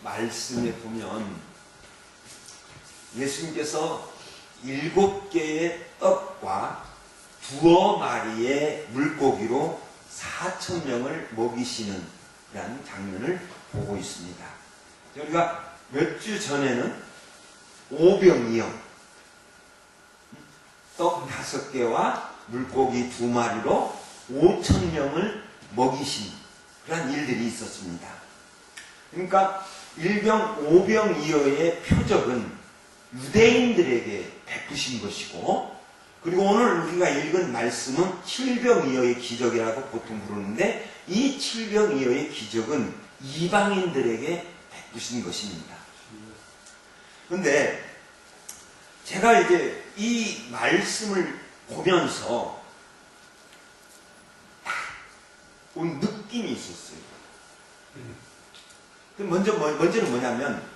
말씀에 보면 예수님께서 7개의 떡과 2마리의 물고기로 4,000명을 먹이시는 그런 장면을 보고 있습니다. 우리가 몇 주 전에는 오병이어 떡 5개와 물고기 2마리로 5,000명을 먹이신 그런 일들이 있었습니다. 그러니까 오병이어의 표적은 유대인들에게 베푸신 것이고, 그리고 오늘 우리가 읽은 말씀은 칠병이어의 기적이라고 보통 부르는데, 이 칠병이어의 기적은 이방인들에게 베푸신 것입니다. 그런데 제가 이제 이 말씀을 보면서 딱 온 느낌이 있었어요. 먼저는 뭐냐면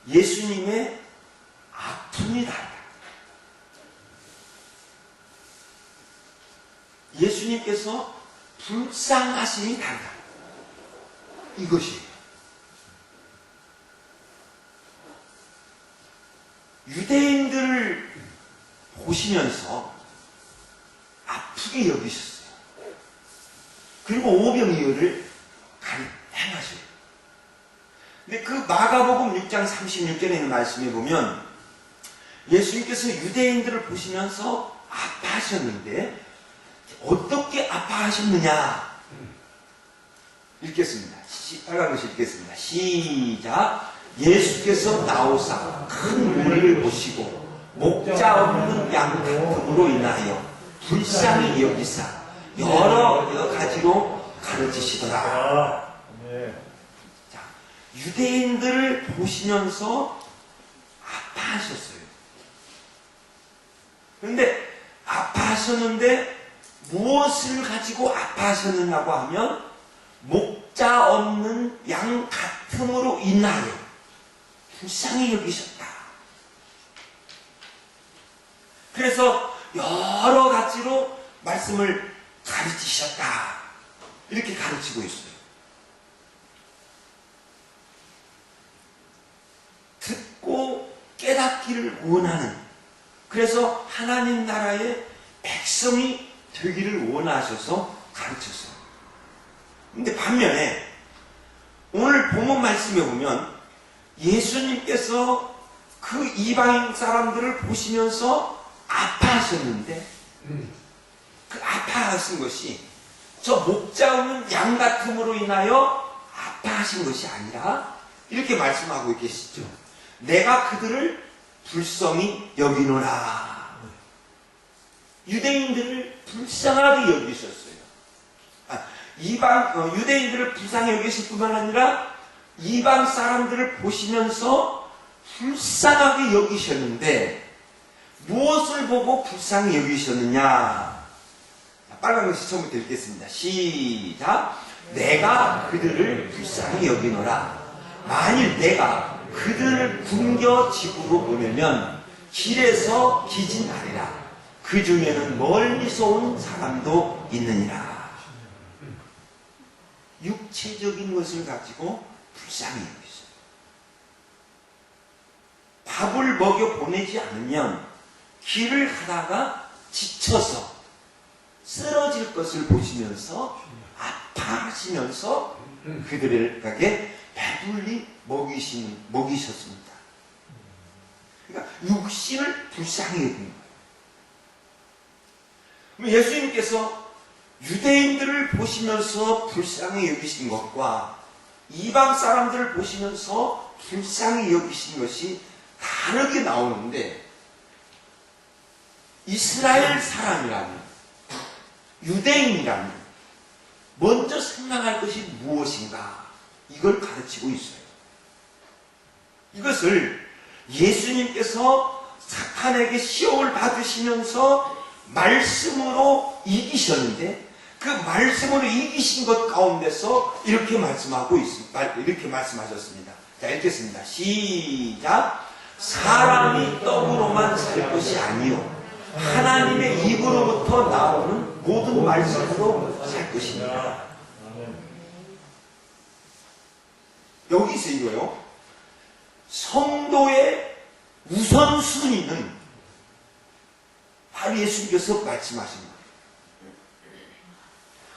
예수님의 아픔이 다르다. 예수님께서 불쌍하심이 다르다. 이것이에요. 유대인들을 보시면서 아프게 여기셨어요. 그리고 오병이어를 행하셔요. 근데 그 마가복음 6장 36절에 있는 말씀에 보면 예수님께서 유대인들을 보시면서 아파하셨는데 어떻게 아파하셨느냐 읽겠습니다. 빨간 글씨 읽겠습니다. 시작. 예수께서 나오사 큰 무리를 보시고 목자 없는 양 같음으로 인하여 불쌍히 여기사 여러 가지로 가르치시더라. 자, 유대인들을 보시면서 아파하셨어요. 그런데 아파하셨는데 무엇을 가지고 아파하셨느냐고 하면 목자 없는 양 같음으로 인하여 불쌍히 여기셨다. 그래서 여러 가지로 말씀을 가르치셨다. 이렇게 가르치고 있어요. 듣고 깨닫기를 원하는, 그래서 하나님 나라의 백성이 되기를 원하셔서 가르쳤어요. 근데 반면에 오늘 본문 말씀에 보면 예수님께서 그 이방인 사람들을 보시면서 아파하셨는데 그 아파하신 것이 저 목자 없는 양 같음으로 인하여 아파하신 것이 아니라 이렇게 말씀하고 계시죠. 내가 그들을 불쌍히 여기노라. 유대인들을 불쌍하게 여기셨어요. 유대인들을 불쌍히 여기실 뿐만 아니라 이방 사람들을 보시면서 불쌍하게 여기셨는데 무엇을 보고 불쌍히 여기셨느냐? 빨간 글씨 처음부터 읽겠습니다. 시작. 내가 그들을 불쌍히 여기노라. 만일 내가 그들을 굶겨 집으로 보내면 길에서 기진하리라. 그 중에는 멀리서 온 사람도 있느니라. 육체적인 것을 가지고 불쌍히 여기셨어요. 밥을 먹여 보내지 않으면 길을 가다가 지쳐서 쓰러질 것을 보시면서 아파하시면서 그들에게 배불리 먹이셨습니다. 그러니까 육신을 불쌍히 여긴 거예요. 그럼 예수님께서 유대인들을 보시면서 불쌍히 여기신 것과 이방 사람들을 보시면서 불쌍히 여기신 것이 다르게 나오는데, 이스라엘 사람이라면, 유대인이라면 먼저 생각할 것이 무엇인가, 이걸 가르치고 있어요. 이것을 예수님께서 사탄에게 시험을 받으시면서 말씀으로 이기셨는데, 그 말씀으로 이기신 것 가운데서 이렇게 이렇게 말씀하셨습니다. 자, 읽겠습니다. 시작. 사람이 떡으로만 살 것이 아니요 하나님의 입으로부터 나오는 모든 말씀으로 살 것입니다. 여기서 이거요. 성도의 우선순위는 바로 예수님께서 말씀하신 거예요.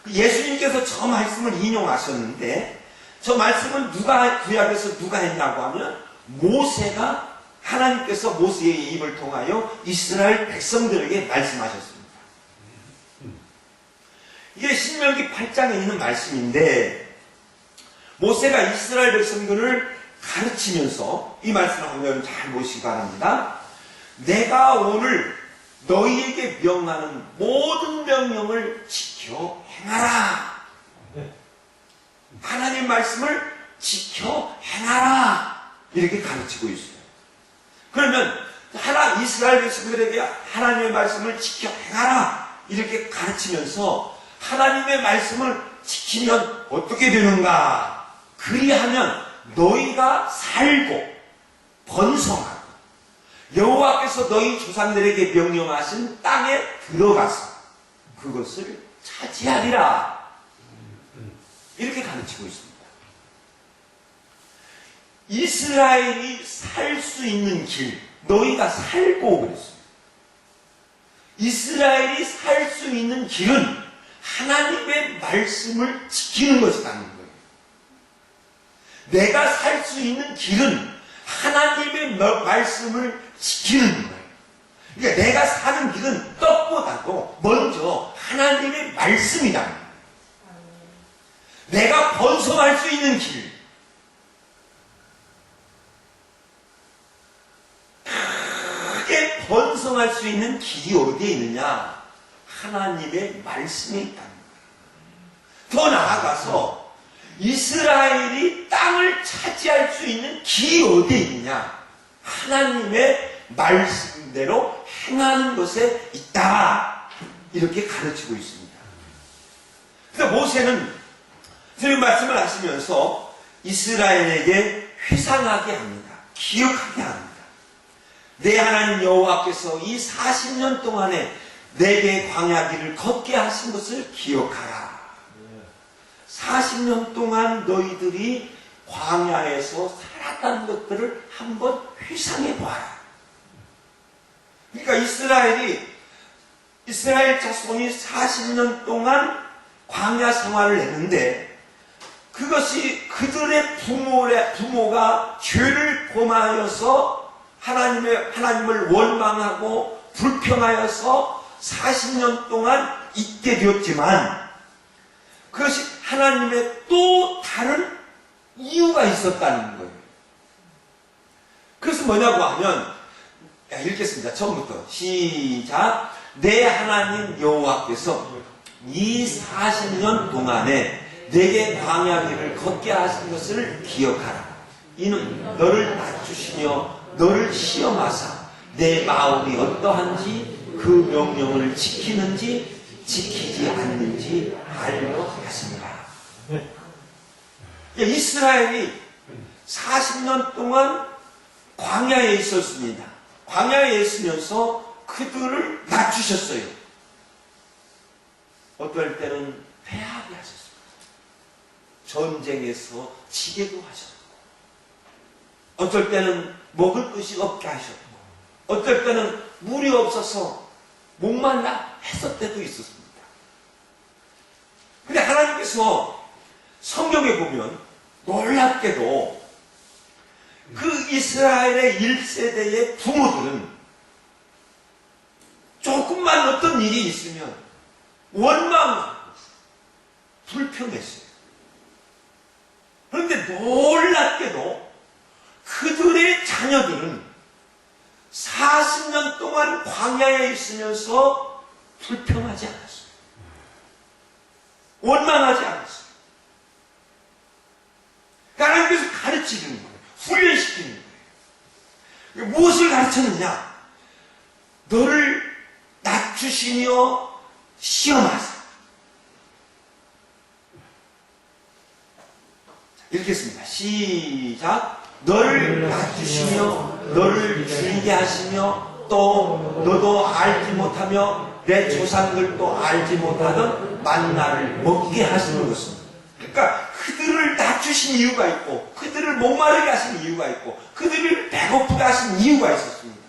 예수님께서 저 말씀을 인용하셨는데 저 말씀은 구약에서 누가 했냐고 하면 모세가 하나님께서 모세의 입을 통하여 이스라엘 백성들에게 말씀하셨습니다. 이게 신명기 8장에 있는 말씀인데 모세가 이스라엘 백성들을 가르치면서 이 말씀을 한번 잘 보시기 바랍니다. 내가 오늘 너희에게 명하는 모든 명령을 지켜 행하라. 하나님 말씀을 지켜 행하라. 이렇게 가르치고 있어요. 그러면 이스라엘 백성들에게 하나님의 말씀을 지켜 행하라. 이렇게 가르치면서 하나님의 말씀을 지키면 어떻게 되는가? 그리하면 너희가 살고 번성하고 여호와께서 너희 조상들에게 명령하신 땅에 들어가서 그것을 차지하리라. 이렇게 가르치고 있습니다. 이스라엘이 살 수 있는 길, 너희가 살고 그랬어요. 이스라엘이 살 수 있는 길은 하나님의 말씀을 지키는 것이라는 거예요. 내가 살 수 있는 길은 하나님의 말씀을 지키는 거예요. 그러니까 내가 사는 길은 떡보다도 먼저 하나님의 말씀이라는 거예요. 내가 번성할 수 있는 길, 크게 번성할 수 있는 길이 어디에 있느냐? 하나님의 말씀에 있다는 거예요. 더 나아가서 이스라엘이 땅을 차지할 수 있는 길이 어디에 있느냐? 하나님의 말씀대로 행하는 것에 있다. 이렇게 가르치고 있습니다. 그래서 모세는 주님 말씀을 하시면서 이스라엘에게 회상하게 합니다. 기억하게 합니다. 내 하나님 여호와께서 이 40년 동안에 내게 광야길을 걷게 하신 것을 기억하라. 40년 동안 너희들이 광야에서 살았다는 것들을 한번 회상해 보아라. 그러니까 이스라엘 자손이 40년 동안 광야 생활을 했는데 그것이 그들의 부모가 죄를 범하여서 하나님을 원망하고 불평하여서 40년 동안 있게 되었지만 그것이 하나님의 또 다른 이유가 있었다는 거예요. 그래서 뭐냐고 하면 읽겠습니다. 처음부터 시작. 내 하나님 여호와께서 이 40년 동안에 내게 광야길을 걷게 하신 것을 기억하라. 이는 너를 낮추시며 너를 시험하사 내 마음이 어떠한지 그 명령을 지키는지 지키지 않는지 알려 하십니다. 이스라엘이 40년 동안 광야에 있었습니다. 광야에 있으면서 그들을 낮추셨어요. 어떨 때는 패하게 하셨습니다. 전쟁에서 지게도 하셨고, 어떨 때는 먹을 것이 없게 하셨고, 어떨 때는 물이 없어서 목말라 했을 때도 있었습니다. 근데 하나님께서 성경에 보면 놀랍게도 그 이스라엘의 1세대의 부모들은 조금만 어떤 일이 있으면 원망하고 불평했어요. 그런데 놀랍게도 그들의 자녀들은 40년 동안 광야에 있으면서 불평하지 않았어요. 원망하지 않았어요. 하나님께서 가르치는 거예요. 훈련시키는 거예요. 무엇을 가르쳤느냐? 너를 낮추시며 시험하사. 읽겠습니다. 시작. 너를 낮추시며 너를 줄게 하시며 또 너도 알지 못하며 내 조상들도 알지 못하던 만나를 먹게 하시는 것은 그러니까 그들을 낮추신 이유가 있고, 그들을 목마르게 하신 이유가 있고, 그들을 배고프게 하신 이유가 있었습니다.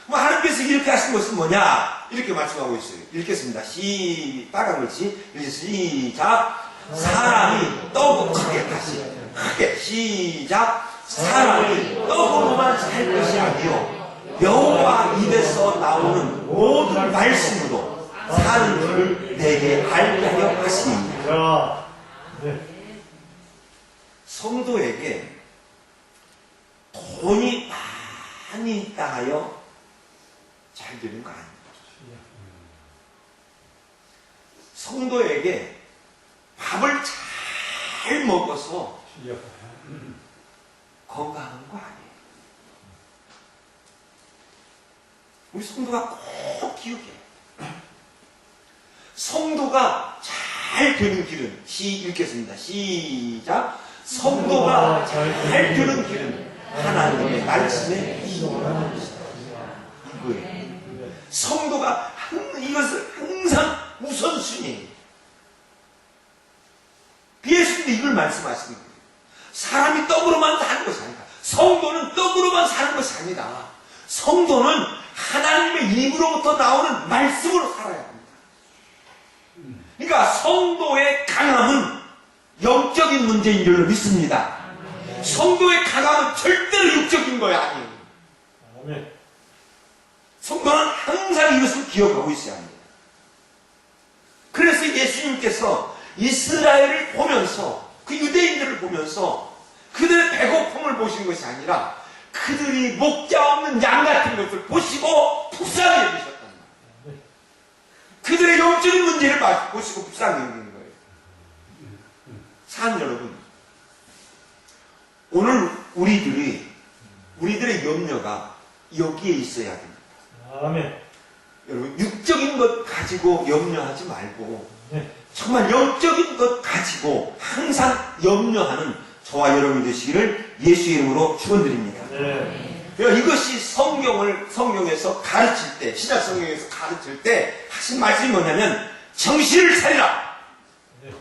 뭐 하나님께서 이렇게 하신 것은 뭐냐? 이렇게 말씀하고 있어요. 읽겠습니다. 빨간 글씨. 시작. 사람이 떡 크게 다시 크게 시작. 사람이 떡으로만 살 것이 아니요 여호와 입에서 나오는 모든 말씀으로 사는 줄을 내게 알게 하려 하시니라. 성도에게 돈이 많이 있다 하여 잘 되는 거 아닙니다. 성도에게 밥을 잘 먹어서 건강한 거 아니에요. 우리 성도가 꼭 기억해요. 성도가 잘 되는 길은 읽겠습니다. 시작. 성도가 잘 되는 길은 하나님의 말씀에 이거예요. 성도가 이것을 항상 우선순위예요. 예수님도 이걸 말씀하시는 거예요. 사람이 떡으로만 사는 것이 아니다. 성도는 떡으로만 사는 것이 아니다. 성도는 하나님의 입으로부터 나오는 말씀으로 살아야 합니다. 그러니까 성도의 강함은 영적인 문제인 줄로 믿습니다. 성도의 강함은 절대로 육적인 거야 아니에요. 성도는 항상 이것을 기억하고 있어야 합니다. 그래서 예수님께서 이스라엘을 보면서 그 유대인들을 보면서 그들의 배고픔을 보신 것이 아니라 그들이 목자 없는 양 같은 것을 보시고 불쌍히 여기셨단 말이에요. 그들의 영적인 문제를 보시고 불쌍히 여기는 거예요. 사랑 여러분, 오늘 우리들의 염려가 여기에 있어야 됩니다. 아멘. 여러분, 육적인 것 가지고 염려하지 말고 네. 정말 영적인 것 가지고 항상 염려하는 저와 여러분이 되시기를 예수 이름으로 축원드립니다. 네. 이것이 성경에서 가르칠 때, 신약 성경에서 가르칠 때 하신 말씀이 뭐냐면 정신을 차리라. 네.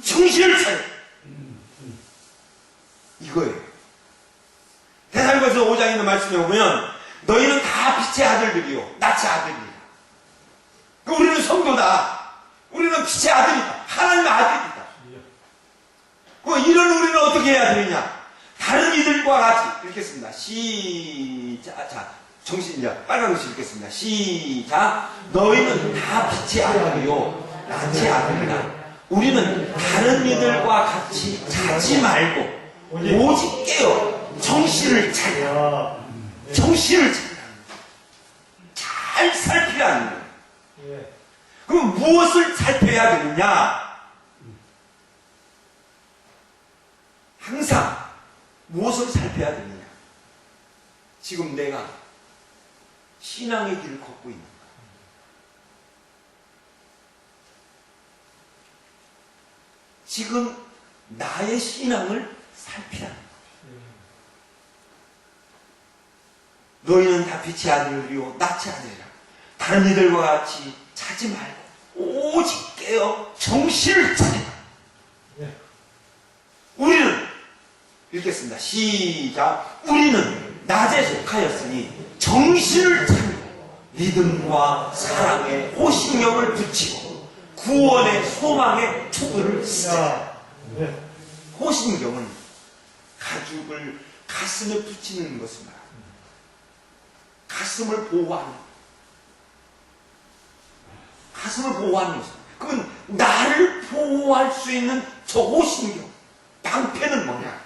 정신을 차리라. 이거예요. 데살로니가서 5장에 있는 말씀에 보면 너희는 다 빛의 아들들이요 낯의 아들이야. 우리는 성도다. 우리는 빛의 아들이다. 하나님의 아들이다. 이런 우리는 어떻게 해야 되느냐? 다른 이들과 같이 읽겠습니다. 시작. 자, 정신이야. 빨간 글씨 읽겠습니다. 시작. 너희는 다 빛의 아들이요 낯의 아들이다. 우리는 다른 이들과 같이 자지 말고 오직 깨어 정신을 차려. 정신을 차려. 잘 살피라 하는 거예요. 그럼 무엇을 살펴야 되느냐? 항상 무엇을 살펴야 되느냐? 지금 내가 신앙의 길을 걷고 있는가? 지금 나의 신앙을 살피라. 너희는 다 빛의 아들이요 낯의 아들이라. 다른 이들과 같이 자지 말고 오직 깨어 정신을 차리라. 우리는 읽겠습니다. 시작. 우리는 낮에 속하였으니 정신을 차리고 믿음과 사랑에 호신경을 붙이고 구원의 소망의 촉을 쓰자. 호신경은 가죽을 가슴에 붙이는 것을 말합니다. 가슴을 보호하는 것입니다. 그러면 나를 보호할 수 있는 저 호신경, 방패는 뭐냐?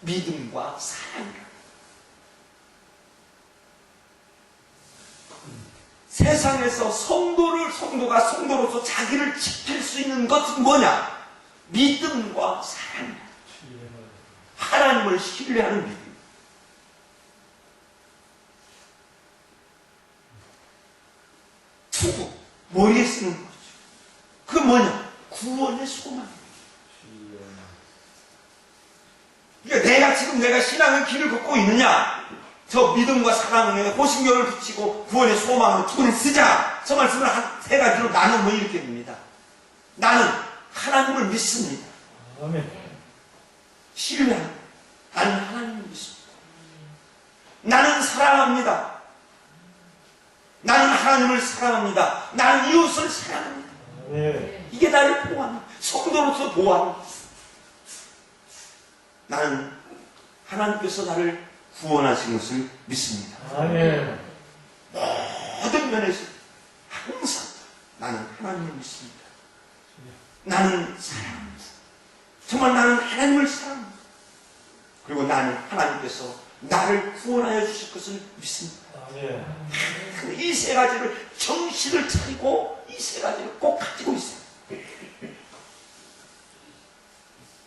믿음과 사랑이다. 세상에서 성도가 성도로서 자기를 지킬 수 있는 것은 뭐냐? 믿음과 사랑이다. 하나님을 신뢰하는 믿음. 투구, 머리에 쓰는 거죠. 그 뭐냐? 구원의 소망입니다. 그러니까 내가 신앙의 길을 걷고 있느냐? 저 믿음과 사랑에 호신경을 붙이고 구원의 소망을 투구를 쓰자. 저 말씀을 한 세 가지로 나누면 이렇게 됩니다. 나는 하나님을 믿습니다. 아멘. 신뢰합니다. 나는 하나님을 믿습니다. 나는 사랑합니다. 나는 하나님을 사랑합니다. 나는 이웃을 사랑합니다. 아멘. 이게 나를 보호합니다. 성도로서 보호합니다. 나는 하나님께서 나를 구원하신 것을 믿습니다. 아멘. 모든 면에서 항상 나는 하나님을 믿습니다. 나는 사랑합니다. 정말 나는 하나님을 사랑합니다. 그리고 나는 하나님께서 나를 구원하여 주실 것을 믿습니다. 아멘. 이 세 가지를 정신을 차리고 이 세 가지를 꼭 가지고 있어요.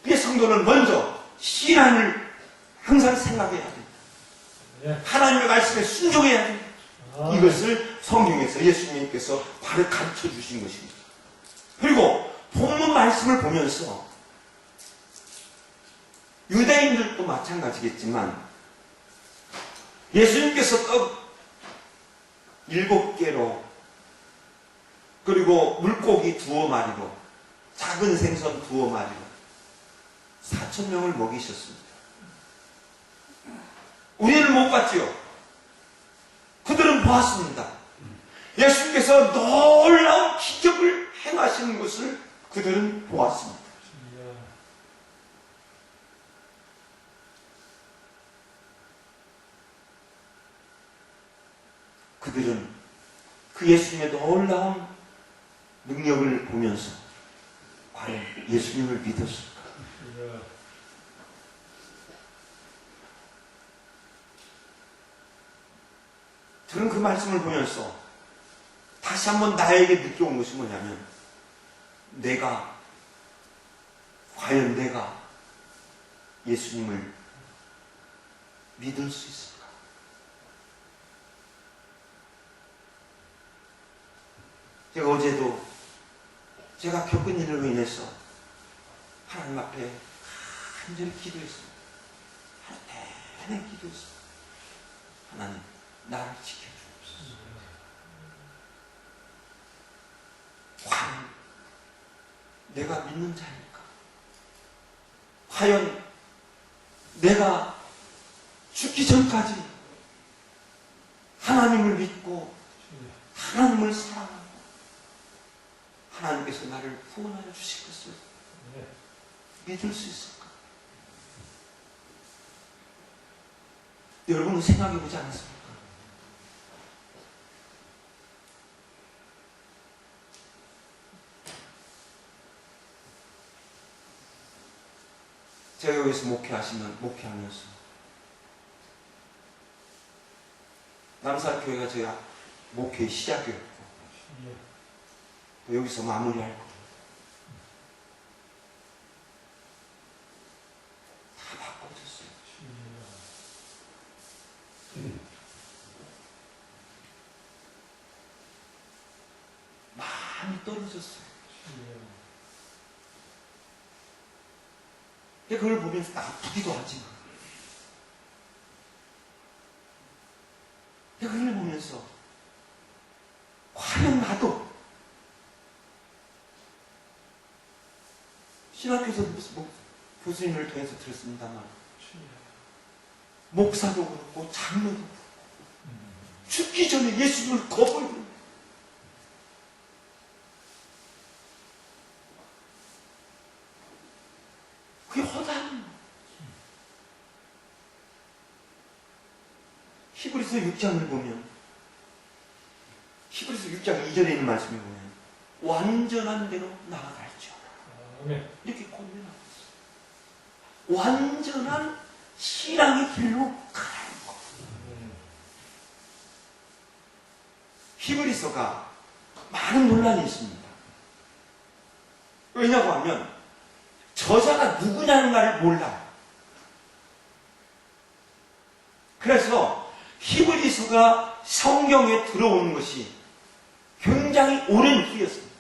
그의 성도는 먼저 신앙을 항상 생각해야 됩니다. 네. 하나님의 말씀에 순종해야 됩니다. 아멘. 이것을 성경에서 예수님께서 바로 가르쳐 주신 것입니다. 그리고 본문 말씀을 보면서 유대인들도 마찬가지겠지만 예수님께서 떡 7개로 그리고 물고기 2마리로 작은 생선 2마리로 4,000명을 먹이셨습니다. 우리는 못 봤지요. 그들은 보았습니다. 예수님께서 놀라운 기적을 행하시는 것을 그들은 보았습니다. 그들은 그 예수님의 놀라운 능력을 보면서 과연 예수님을 믿었을까? 저는 그 말씀을 보면서 다시 한번 나에게 느껴온 것이 뭐냐면 과연 내가 예수님을 믿을 수 있을까? 제가 어제도 제가 겪은 일로 인해서 하나님 앞에 간절히 기도했습니다. 하루 내내 기도했습니다. 하나님, 나를 지켜주옵소서. 과연 내가 믿는 자일까? 과연 내가 죽기 전까지 하나님을 믿고 하나님을 사랑하고 하나님께서 나를 구원하여 주실 것을 믿을 수 있을까? 여러분은 생각해 보지 않았습니까? 제가 여기서 목회하면서 남산교회가 저희 목회의 시작이었고 여기서 마무리할 거예요. 다 바꿔줬어요. 많이 떨어졌어요. 그걸 보면서 아프기도 하지만 그걸 보면서 과연 나도 신학교에서 교수님을 통해서 들었습니다만 목사도 그렇고 장로도 그렇고 죽기 전에 예수님을 거부해버립니다. 그게 허다합니다. 히브리서 6장을 보면 히브리서 6장 2절에 있는 말씀을 보면 완전한 대로 나아갈지어다. 이렇게 권면하고 있어요. 완전한 신앙의 길로 가는 것. 히브리서가 많은 논란이 있습니다. 왜냐고 하면 저자가 누구냐는가를 몰라요. 그래서 히브리서가 성경에 들어오는 것이 굉장히 오랜 후였습니다.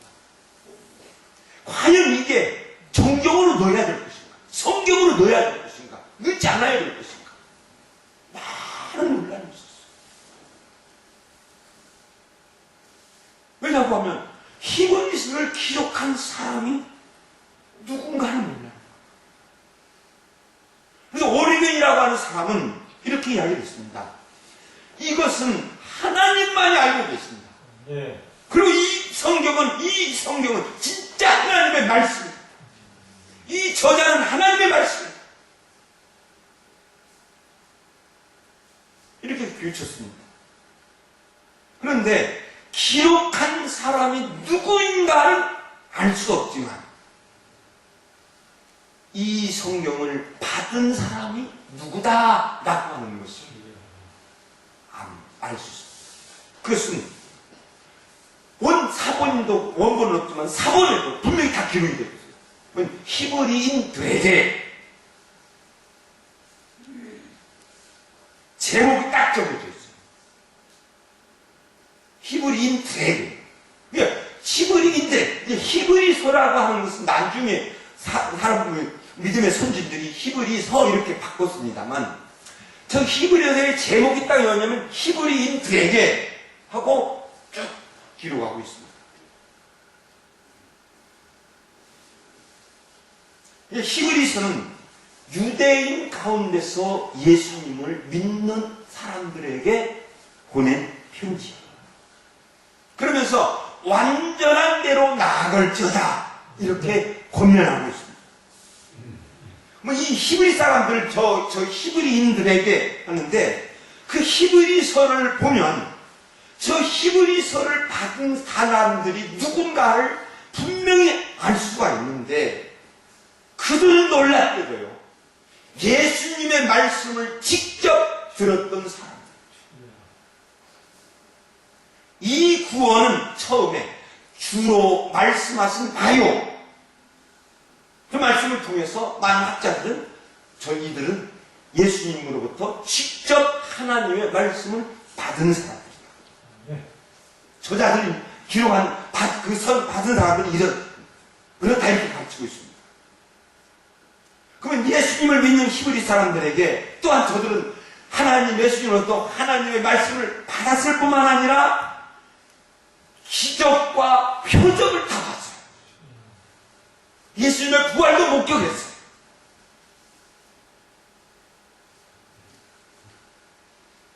과연 이게 정경으로 넣어야 될 것인가? 성경으로 넣어야 될 것인가? 넣지 않아야 될 것인가? 많은 논란이 있었어요. 왜냐고 하면 히브리서를 기록한 사람이 누군가를 몰라요. 그래서 오리겐이라고 하는 사람은 이렇게 이야기를 했습니다. 이것은 하나님만이 알고 계십니다. 예. 그리고 이 성경은 진짜 하나님의 말씀입니다. 이 저자는 하나님의 말씀입니다. 이렇게 비웃쳤습니다. 그런데 기록한 사람이 누구인가를 알 수 없지만 이 성경을 받은 사람이 누구다라고 하는 것을 알 수 있습니다. 그것은 원본은 없지만 사본에도 분명히 다 기록이 되어 있어요. 히브리인들에게 제목이 딱 적혀져 있어요. 히브리인들에게. 그러니까 히브리인들, 히브리서라고 하는 것은 나중에 믿음의 선진들이 히브리서 이렇게 바꿨습니다만, 저 히브리서의 제목이 딱 뭐냐면 히브리인들에게 하고 쭉 기록하고 있습니다. 히브리서는 유대인 가운데서 예수님을 믿는 사람들에게 보낸 편지예요. 그러면서 완전한 대로 나아갈지어다 이렇게 권면하고 있습니다. 이 히브리 사람들, 저 히브리인들에게 하는데, 그 히브리서를 보면 저 히브리서를 받은 사람들이 누군가를 분명히 알 수가 있는데, 그들은 놀랍게도요, 예수님의 말씀을 직접 들었던 사람들. 이 구원은 처음에 주로 말씀하신 바요. 그 말씀을 통해서 많은 학자들은 이들은 예수님으로부터 직접 하나님의 말씀을 받은 사람들이다. 저자들이 기록한 받은 사람들이 그렇다 이렇게 가르치고 있습니다. 그러면 예수님을 믿는 히브리 사람들에게 또한 저들은 예수님으로부터 하나님의 말씀을 받았을 뿐만 아니라 기적과 표적을 다 봤어요. 예수님의 부활도 목격했어요.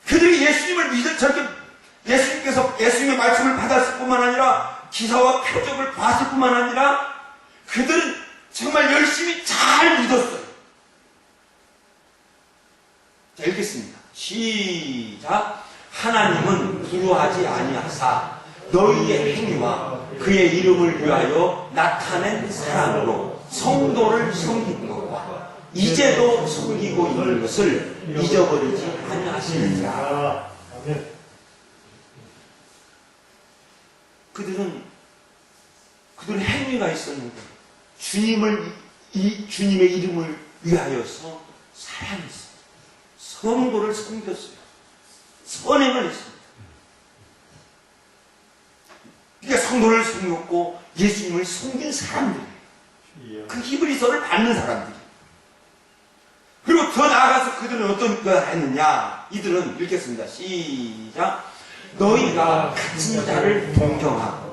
그들이 예수님을 예수님께서 예수님의 말씀을 받았을 뿐만 아니라 기사와 표적을 봤을 뿐만 아니라 그들은 정말 열심히 잘 믿었어요. 자, 읽겠습니다. 시작. 하나님은 두려워하지 아니하사 너희의 행위와 그의 이름을 위하여 나타낸 사랑으로 성도를 섬긴 것과 이제도 섬기고 있는 것을 잊어버리지 아니하시느니라. 그들은 행위가 있었는데 주님의 이름을 위하여서 사랑했어요. 성도를 섬겼어요. 선행을 했습니다. 그러니까 성도를 섬겼고 예수님을 섬긴 사람들이에요. 그 히브리서를 받는 사람들이에요. 그리고 더 나아가서 그들은 어떤 걸 했느냐. 이들은 읽겠습니다. 시작. 너희가 갇힌 자를 동정하고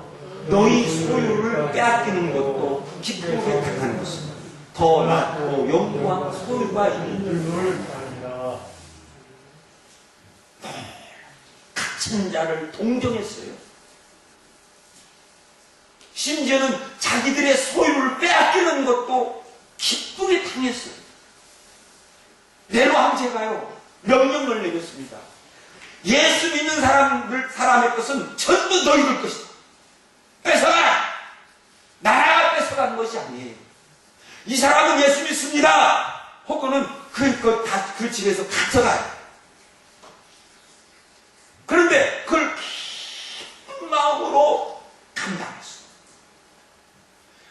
너희 소유를 빼앗기는 것도 기쁘게 당하는 것입니다. 더 낫고 영구한 소유가 있는 줄을 갇힌 자를 동정했어요. 심지어는 자기들의 소유를 빼앗기는 것도 기쁘게 당했어요. 내로 제가요 명령을 내렸습니다. 예수 믿는 사람의 것은 전부 너희들 것이다. 뺏어가라. 나라가 뺏어간 것이 아니에요. 이 사람은 예수 믿습니다. 혹은 그 집에서 갇혀가요. 그런데 그걸 기쁜 마음으로 감당했어요.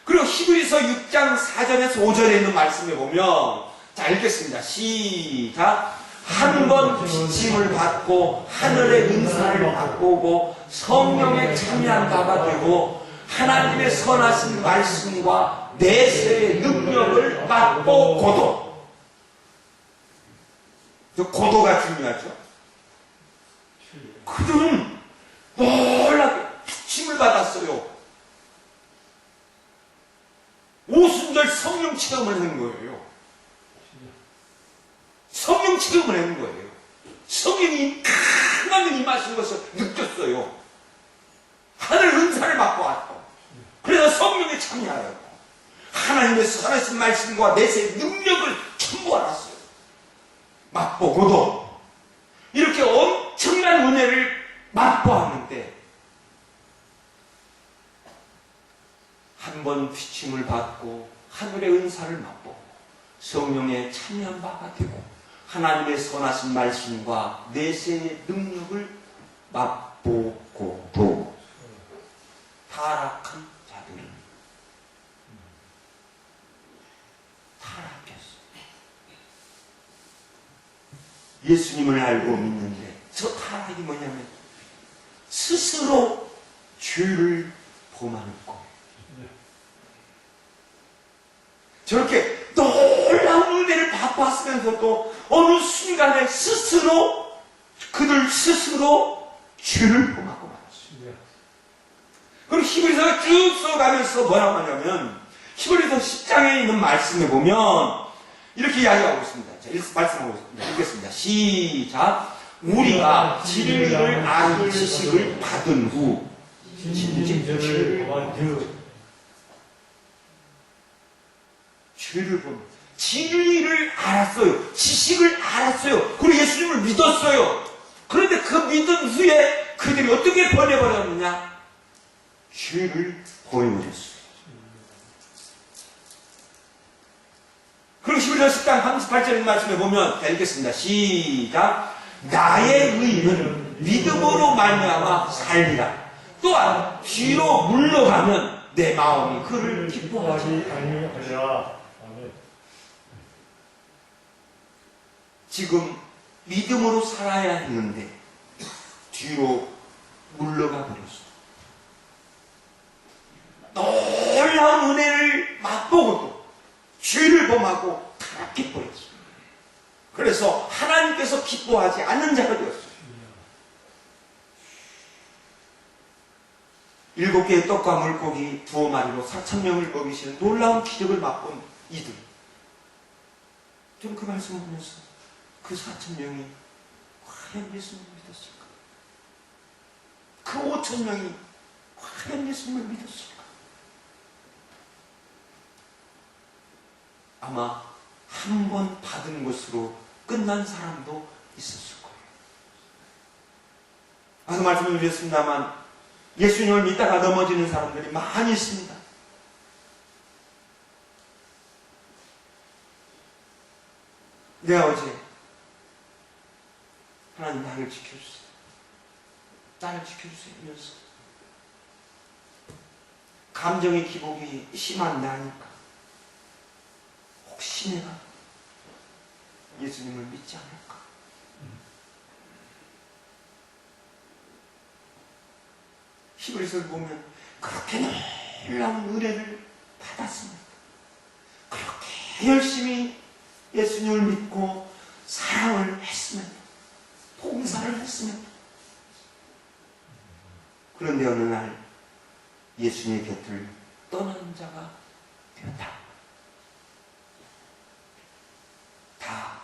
그리고 히브리서 6장 4절에서 5절에 있는 말씀에 보면, 자, 읽겠습니다. 시작. 한 번 비침을 받고 하늘의 은사를 맛보고 성령에 참여한 바가 되고 하나님의 선하신 말씀과 내세의 능력을 맛보고도, 고도가 중요하죠. 그들은 놀랍게 비침을 받았어요. 오순절 성령 체험을 하는 거예요. 성령 체험을 하는 거예요. 성령이 강하게 임하신 것을 느꼈어요. 하늘 은사를 받고 왔고, 그래서 성령에 참여하였고, 하나님의 살아계신 말씀과 내세의 능력을 전부 알았어요. 맛보고도 이렇게 엄청난 은혜를 맛보았는데 한 번 비침을 받고 하늘의 은사를 맛보고 성령에 참여한 바가 되고 하나님의 선하신 말씀과 내세의 능력을 맛보고도 타락한 자들은 타락했어. 예수님을 알고 믿는데 저 타락이 뭐냐면 스스로 죄를 범하는 거예요. 저렇게 놀라운 은혜를 맛봤으면서도 어느 순간에 그들 스스로 죄를 범하고 말았어요. 그리고 히브리서가 쭉 써가면서 뭐라고 하냐면 히브리서 10장에 있는 말씀에 보면 이렇게 이야기하고 있습니다. 자, 말씀하고 있습니다. 읽겠습니다. 시작. 우리가 진리를 아는 지식을 받은 후 진리를 죄를 범. 진리를 알았어요. 지식을 알았어요. 그리고 예수님을 믿었어요. 그런데 그 믿은 후에 그들이 어떻게 변해버렸느냐? 죄를 범해버렸어요. 그리고 히브리서 10장 38절의 말씀에 보면 읽겠습니다. 시작. 나의 의는 믿음으로 말미암아 살리라. 또한 뒤로 물러가면 내 마음이 그를 기뻐하지 아니하리라. 지금 믿음으로 살아야 했는데 뒤로 물러가 버렸어. 놀라운 은혜를 맛보고도 죄를 범하고 타락해버렸어. 그래서 하나님께서 기뻐하지 않는 자가 되었어요. 7개의 떡과 물고기 2마리로 4,000명을 먹이시는 놀라운 기적을 맛본 이들. 저는 그 말씀을 보면서 그 4,000명이 과연 예수님을 믿었을까? 그 5,000명이 과연 예수님을 믿었을까? 아마 한 번 받은 것으로 끝난 사람도 있었을 거예요. 아까 말씀을 드렸습니다만 예수님을 믿다가 넘어지는 사람들이 많이 있습니다. 내가 어제 하나님 나를 지켜주세요. 나를 지켜주세요 하면서 감정의 기복이 심한 나니까 혹시 내가 예수님을 믿지 않을까? 히브리서를 보면 그렇게 놀라운 은혜를 받았습니다. 그렇게 열심히 예수님을 믿고 사랑을 했으면 봉사를 했으면 그런데 어느 날 예수님의 곁을 떠나는 자가 되었다. 다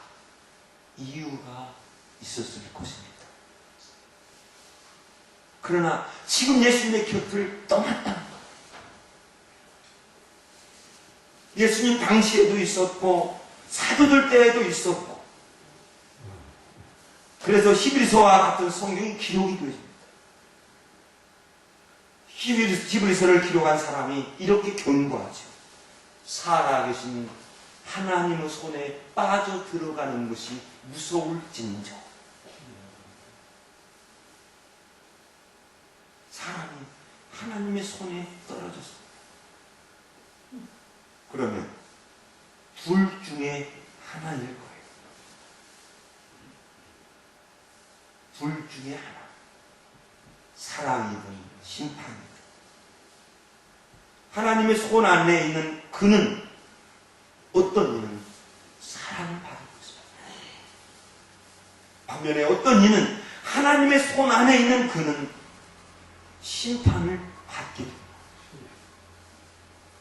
이유가 있었을 것입니다. 그러나 지금 예수님의 곁을 떠났다는 것. 예수님 당시에도 있었고 사도들 때에도 있었고 그래서 히브리서와 같은 성경이 기록이 되어집니다. 히브리서를 기록한 사람이 이렇게 경고하죠. 살아계신 하나님의 손에 빠져 들어가는 것이 무서울진저. 사람이 하나님의 손에 떨어졌습니다. 그러면 둘 중에 하나일 거예요. 둘 중에 하나. 사랑이든 심판이든. 하나님의 손 안에 있는 그는 어떤 이는 사랑을 받을 것입니다. 반면에 어떤 이는 하나님의 손 안에 있는 그는 심판을 받게 됩니다.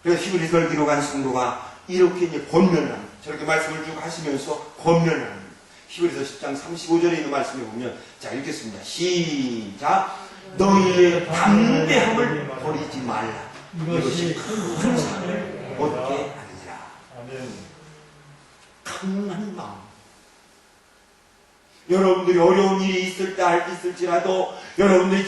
그래서 히브리서를 기록한 성도가 이렇게 이제 권면을 합니다. 저렇게 말씀을 쭉 하시면서 권면을 합니다. 히브리서 10장 35절에 있는 말씀에 보면, 자, 읽겠습니다. 시작. 너희의 담대함을 버리지 말라. 이것이 큰 상을 얻게 하느니라. 아멘. 강한 마음. 여러분들이 어려운 일이 있을지라도, 여러분들이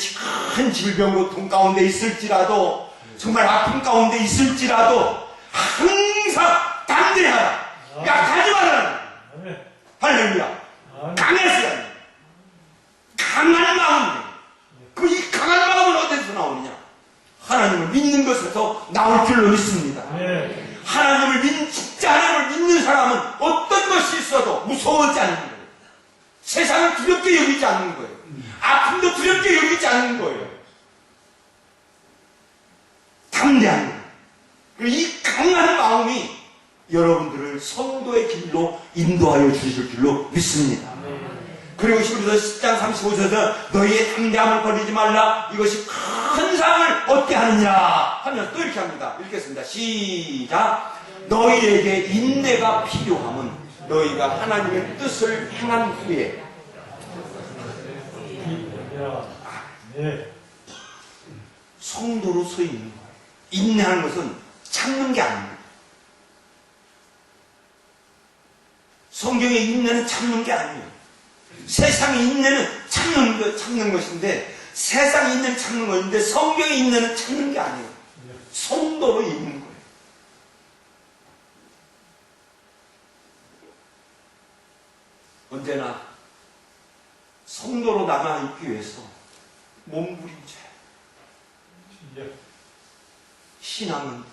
큰 질병 고통 가운데 있을지라도, 정말 아픔 가운데 있을지라도, 항상 담대하라. 약하지 말라. 아멘. 할렐루야. 아멘. 강했어야 돼. 강한 마음. 그 이 강한 마음은 어디서 나오느냐? 하나님을 믿는 것에서 나올 줄로 믿습니다. 아멘. 진짜 하나님을 믿는 사람은 어떤 것이 있어도 무서워하지 않는 거예요. 세상을 두렵게 여기지 않는 거예요. 아픔도 두렵게 여기지 않는 거예요. 담대한 거예요. 그리고 이 강한 마음이 여러분들을 성도의 길로 인도하여 주실 줄로 믿습니다. 그리고 히브리서 10장 35절에서 너희의 담대함을 버리지 말라. 이것이 큰 상을 얻게 하느니라 하면 또 이렇게 합니다. 읽겠습니다. 시작. 너희에게 인내가 필요함은 너희가 하나님의 뜻을 행한 후에 네. 성도로 서 있는 거예요. 인내하는 것은 참는 게 아닙니다. 성경의 인내는 참는 게 아니에요. 세상의 인내는 참는 것인데, 세상의 인내는 참는 것인데, 성경의 인내는 참는 게 아니에요. 성도로 있는 거예요. 언제나 성도로 남아있기 위해서 몸부림쳐야 해요. 신앙은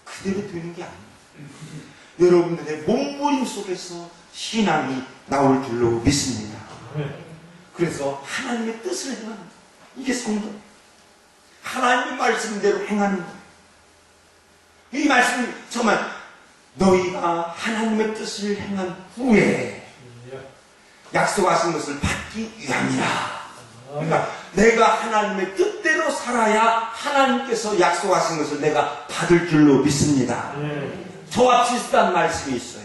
그대로 되는 게 아니에요. 여러분들의 몸부림 속에서 신앙이 나올 줄로 믿습니다. 그래서 하나님의 뜻을 행하는 거예요. 이게 성도. 하나님의 말씀대로 행하는 거예요. 이 말씀이 정말 너희가 하나님의 뜻을 행한 후에 약속하신 것을 받기 위함이라. 그러니까 내가 하나님의 뜻대로 살아야 하나님께서 약속하신 것을 내가 받을 줄로 믿습니다. 저와 비슷한 말씀이 있어요.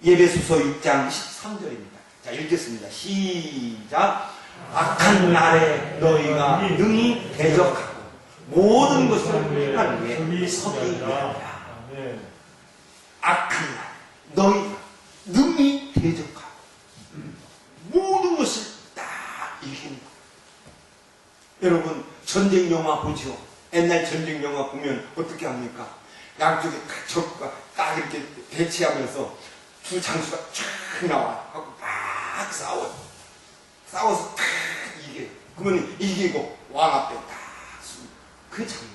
예배소서 6장 13절입니다. 자, 읽겠습니다. 시작. 악한 날에 너희가 능히 대적하고 모든 것을 행한 후에 서기 위함이라. 악한 날 너희가 능히 대적하고 모든 것을 다 이기는 거예요. 여러분, 전쟁 영화 보죠? 옛날 전쟁 영화 보면 어떻게 합니까? 양쪽에 적과 딱 이렇게 대치하면서 두 장수가 쫙 나와 하고 막 싸워요. 싸워서 탁 이겨요. 그러면 이기고 왕 앞에 딱 씁니다. 그 장면.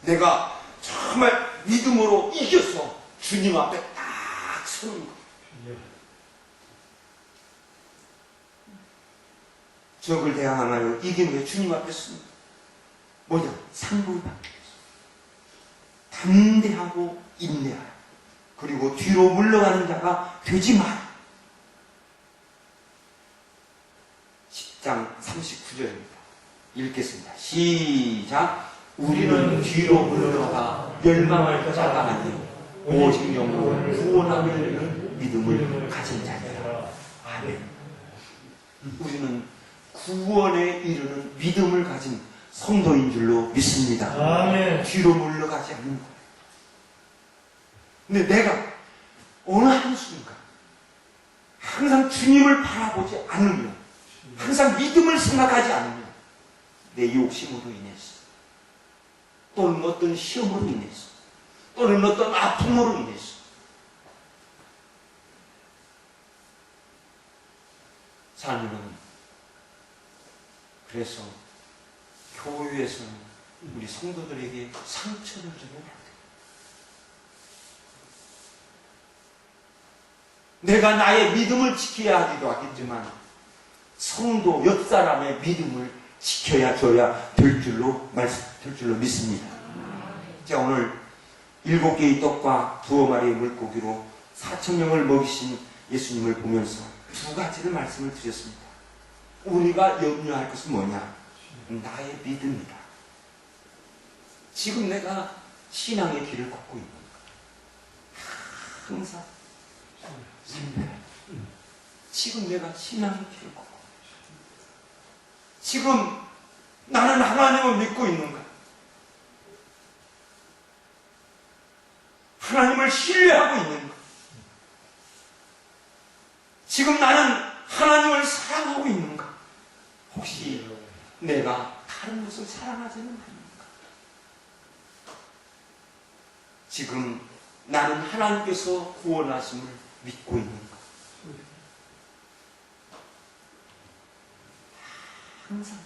내가 정말 믿음으로 이겼어. 주님 앞에 딱 서는 거예요. 적을 대항하여 이긴 후에 주님 앞에 씁니다. 뭐냐? 상급을 받기 위해서. 담대하고 인내하라. 그리고 뒤로 물러가는 자가 되지 마라. 10장 39절입니다. 읽겠습니다. 시작. 우리는 뒤로 물러가 멸망할 자가 아니요 오직 영혼을 구원하며 이르는 믿음을 가진 자니라. 아멘. 우리는 구원에 이르는 믿음을 가진 성도인 줄로 믿습니다. 아멘. 뒤로 물러가지 않는 거예요. 근데 내가 어느 한순간 항상 주님을 바라보지 않으면, 항상 믿음을 생각하지 않으면 내 욕심으로 인해서, 또는 어떤 시험으로 인해서, 또는 어떤 아픔으로 인해서 살면, 그래서 교회에서는 우리 성도들에게 상처를 주면 안 돼요. 내가 나의 믿음을 지켜야 하기도 하겠지만 성도 옆 사람의 믿음을 지켜야 줘야 될 줄로 믿습니다. 제가 오늘 7개의 떡과 2마리의 물고기로 4,000명을 먹이신 예수님을 보면서 두 가지를 말씀을 드렸습니다. 우리가 염려할 것은 뭐냐? 나의 믿음이다. 지금 내가 신앙의 길을 걷고 있는가? 항상 생각해. 지금 내가 신앙의 길을 걷고 지금 나는 하나님을 믿고 있는가? 하나님을 신뢰하고 있는가? 지금 나는 하나님을 사랑하고 있는가? 혹시 내가 다른 것을 사랑하지는 않는가? 지금 나는 하나님께서 구원하심을 믿고 있는가? 항상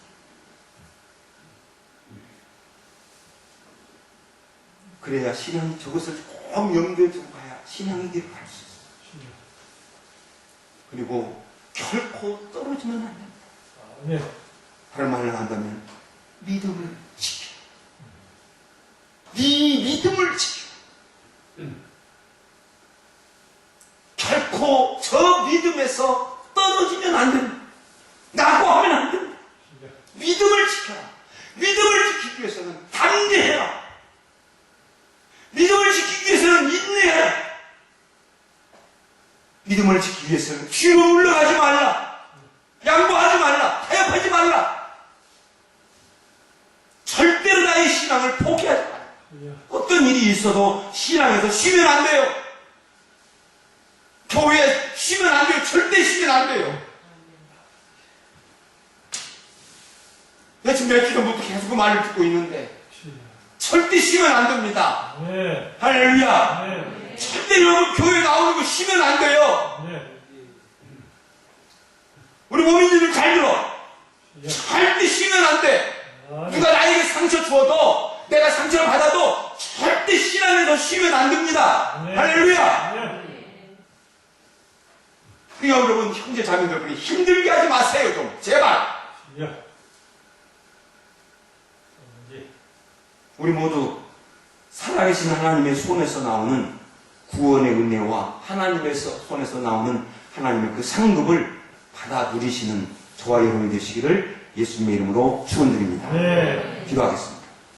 그래야 신앙이 저것을 꼭 염두에 두고 가야 신앙의 길을 갈 수 있어요. 그리고 결코 떨어지면 안 됩니다. 네. 다른 말을 한다면 믿음을 지켜. 네 믿음을 지켜. 결코 저 믿음에서 떨어지면 안 됩니다. 나고 하면 안 됩니다. 믿음을 지켜라. 믿음을 지키기 위해서는 담대해라. 믿음을 지키기 위해서는 인내해라. 믿음을 지키기 위해서는 뒤로 물러가지 말라. 양보하지 말라. 타협하지 말라. 절대로 나의 신앙을 포기하지 말라. 어떤 일이 있어도 신앙에서 쉬면 안 돼요. 교회에 쉬면 안 돼요. 절대 쉬면 안 돼요. 내가 지금 며칠 전부터 계속 그 말을 듣고 있는데 절대 쉬면 안 됩니다. 네. 할렐루야. 네. 절대 여러분 교회 나오는 거 쉬면 안 돼요. 네. 우리 모민들을 잘 들어. 절대 쉬면 안 돼. 누가 나에게 상처 주어도 내가 상처를 받아도 절대 신앙에서 쉬면 안 됩니다. 네. 할렐루야. 네. 그러니까 여러분 형제 자매들 그렇게 힘들게 하지 마세요. 좀 제발. 네. 우리 모두 살아계신 하나님의 손에서 나오는 구원의 은혜와 하나님의 손에서 나오는 하나님의 그 상급을 받아 누리시는 저와 여러분이 되시기를 예수님의 이름으로 축원드립니다. 네. 기도하겠습니다.